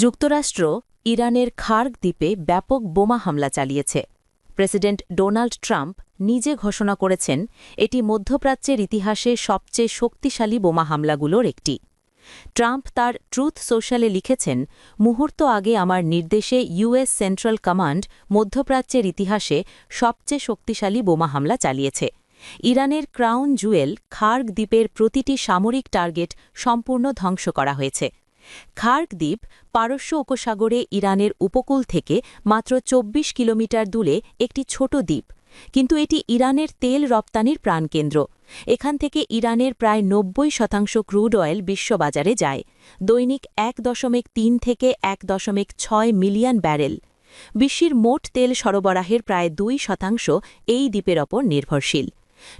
যুক্তরাষ্ট্র ইরানের খার্গ দ্বীপে ব্যাপক বোমা হামলা চালিয়েছে। প্রেসিডেন্ট ডোনাল্ড ট্রাম্প নিজে ঘোষণা করেছেন এটি মধ্যপ্রাচ্যের ইতিহাসে সবচেয়ে শক্তিশালী বোমা হামলাগুলোর একটি। ট্রাম্প তার ট্রুথ সোশ্যালে লিখেছেন, মুহূর্ত আগে আমার নির্দেশে ইউএস সেন্ট্রাল কমান্ড মধ্যপ্রাচ্যের ইতিহাসে সবচেয়ে শক্তিশালী বোমা হামলা চালিয়েছে। ইরানের ক্রাউন জুয়েল খার্গ দ্বীপের প্রতিটি সামরিক টার্গেট সম্পূর্ণ ধ্বংস করা হয়েছে। খার্গ দ্বীপ পারস্য উপসাগরে ইরানের উপকূল থেকে মাত্র ২৪ কিলোমিটার দূরে একটি ছোট দ্বীপ, কিন্তু এটি ইরানের তেল রপ্তানির প্রাণকেন্দ্র। এখান থেকে ইরানের প্রায় ৯০% ক্রুড অয়েল বিশ্ববাজারে যায়, দৈনিক ১.৩ থেকে ১.৬ মিলিয়ন ব্যারেল। বিশ্বের মোট তেল সরবরাহের প্রায় ২% এই দ্বীপের ওপর নির্ভরশীল।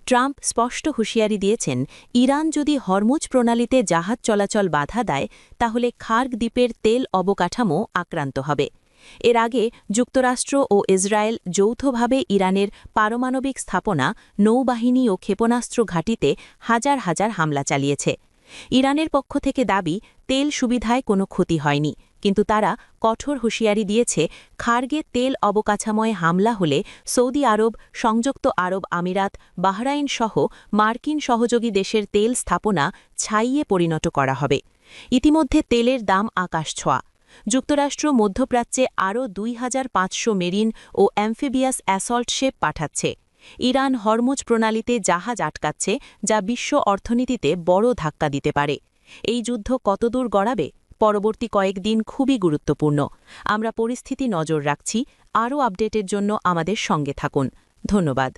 ট্রাম্প স্পষ্ট হুঁশিয়ারি দিয়েছেন, ইরান যদি হরমুজ প্রণালীতে জাহাজ চলাচল বাধা দেয় তাহলে খার্গ দ্বীপের তেল অবকাঠামো আক্রান্ত হবে। এর আগে যুক্তরাষ্ট্র ও ইসরায়েল যৌথভাবে ইরানের পারমাণবিক স্থাপনা, নৌবাহিনী ও ক্ষেপণাস্ত্র ঘাঁটিতে হাজার হাজার হামলা চালিয়েছে। ইরানের পক্ষ থেকে দাবি, তেল সুবিধায় কোনো ক্ষতি হয়নি, কিন্তু তারা কঠোর হুঁশিয়ারি দিয়েছে, খার্গে তেল অবকাঠামোয় হামলা হলে সৌদি আরব, সংযুক্ত আরব আমিরাত, বাহরাইন সহ মার্কিন সহযোগী দেশের তেল স্থাপনা ছাইয়ে পরিণত করা হবে। ইতিমধ্যে তেলের দাম আকাশছোঁয়া। যুক্তরাষ্ট্র মধ্যপ্রাচ্যে আরও ২৫০০ মেরিন ও অ্যামফিবিয়াস অ্যাসল্ট শেপ পাঠাচ্ছে। ইরান হরমুজ প্রণালীতে জাহাজ আটকাচ্ছে, যা বিশ্ব অর্থনীতিতে বড় ধাক্কা দিতে পারে। এই যুদ্ধ কতদূর গড়াবে? পরবর্তী কয়েকদিন খুবই গুরুত্বপূর্ণ। আমরা পরিস্থিতি নজর রাখছি। আরও আপডেটের জন্য আমাদের সঙ্গে থাকুন। ধন্যবাদ।